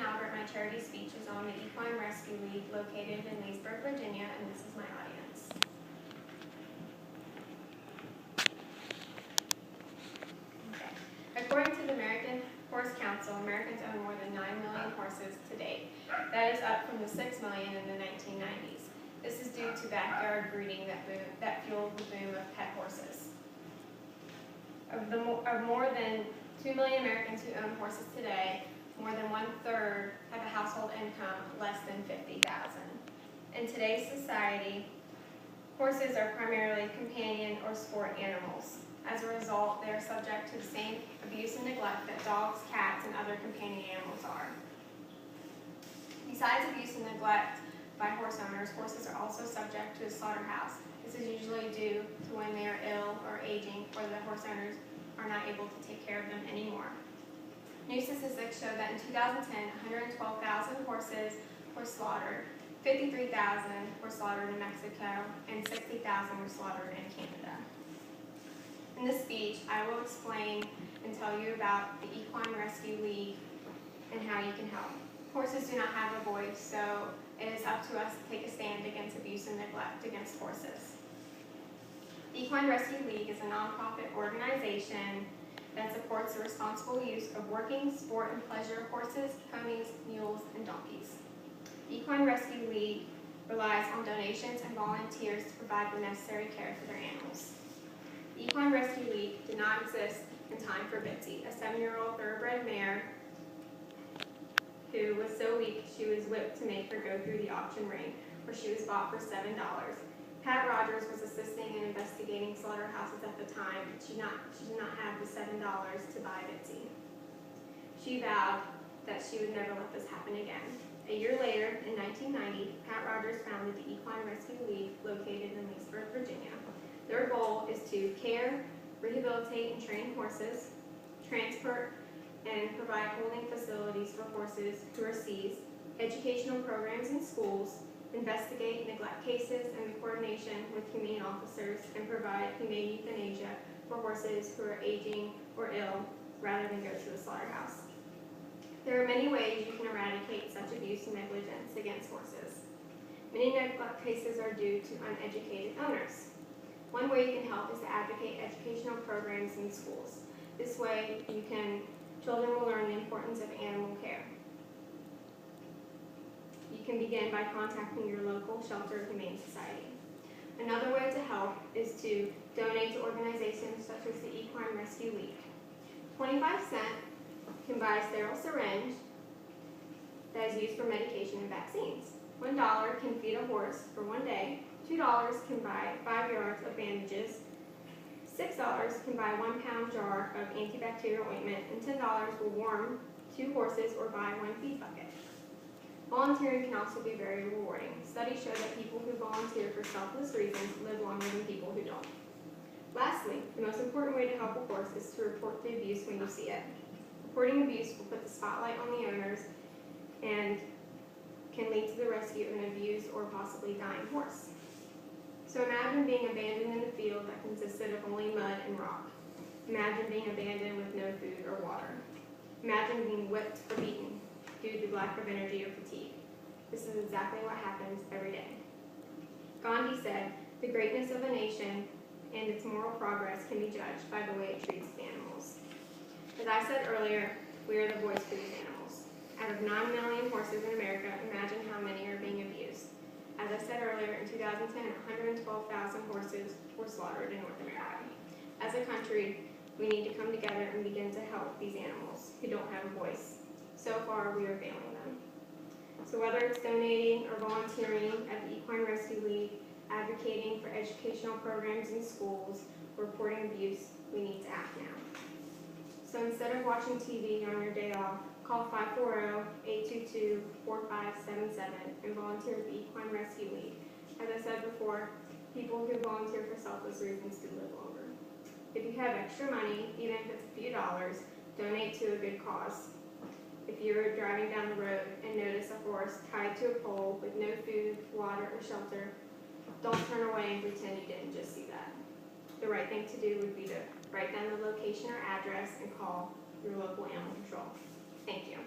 Albert. My charity speech is on the Equine Rescue League located in Leesburg, Virginia, and this is my audience. Okay. According to the American Horse Council, Americans own more than 9 million horses to date. That is up from the 6 million in the 1990s. This is due to backyard breeding that fueled the boom of pet horses. Of more than 2 million Americans who own horses today, more than 1/3 have a household income less than $50,000. In today's society, horses are primarily companion or sport animals. As a result, they are subject to the same abuse and neglect that dogs, cats, and other companion animals are. Besides abuse and neglect by horse owners, horses are also subject to a slaughterhouse. This is usually due to when they are ill or aging, or the horse owners are not able to take care of them anymore. New statistics show that in 2010, 112,000 horses were slaughtered, 53,000 were slaughtered in Mexico, and 60,000 were slaughtered in Canada. In this speech, I will explain and tell you about the Equine Rescue League and how you can help. Horses do not have a voice, so it is up to us to take a stand against abuse and neglect against horses. The Equine Rescue League is a nonprofit organization that supports the responsible use of working, sport, and pleasure horses, ponies, mules, and donkeys. The Equine Rescue League relies on donations and volunteers to provide the necessary care for their animals. The Equine Rescue League did not exist in time for Bitsy, a 7-year-old thoroughbred mare who was so weak she was whipped to make her go through the auction ring, where she was bought for $7. Pat Rogers was assisting in investigating slaughterhouses at the time, but she did not have the $7 to buy Bitsy. She vowed that she would never let this happen again. A year later, in 1990, Pat Rogers founded the Equine Rescue League located in Leesburg, Virginia. Their goal is to care, rehabilitate, and train horses, transport and provide holding facilities for horses who are seized, educational programs in schools, investigate neglect cases and the coordination with humane officers, and provide humane euthanasia for horses who are aging or ill rather than go to the slaughterhouse. There are many ways you can eradicate such abuse and negligence against horses. Many neglect cases are due to uneducated owners. One way you can help is to advocate educational programs in schools. This way, children will learn the importance of animal care. You can begin by contacting your local shelter or humane society. Another way to help is to donate to organizations such as the Equine Rescue League. 25 cents can buy a sterile syringe that is used for medication and vaccines. $1 can feed a horse for 1 day. $2 can buy 5 yards of bandages. $6 can buy 1 pound jar of antibacterial ointment, and $10 will warm 2 horses or buy 1 feed bucket. Volunteering can also be very rewarding. Studies show that people who volunteer for selfless reasons live longer than people who don't. Lastly, the most important way to help a horse is to report the abuse when you see it. Reporting abuse will put the spotlight on the owners and can lead to the rescue of an abused or possibly dying horse. So imagine being abandoned in a field that consisted of only mud and rock. Imagine being abandoned with no food or water. Imagine being whipped or beaten due to lack of energy or fatigue. This is exactly what happens every day. Gandhi said, "The greatness of a nation and its moral progress can be judged by the way it treats its animals." As I said earlier, we are the voice for these animals. Out of 9 million horses in America, imagine how many are being abused. As I said earlier, in 2010, 112,000 horses were slaughtered in North America. As a country, we need to come together and begin to help these animals who don't have a voice. So far, we are failing them. So whether it's donating or volunteering at the Equine Rescue League, advocating for educational programs in schools, or reporting abuse, we need to act now. So instead of watching TV on your day off, call 540-822-4577 and volunteer at the Equine Rescue League. As I said before, people who volunteer for selfless reasons do live longer. If you have extra money, even if it's a few dollars, donate to a good cause. If you're driving down the road and notice a horse tied to a pole with no food, water, or shelter, don't turn away and pretend you didn't just see that. The right thing to do would be to write down the location or address and call your local animal control. Thank you.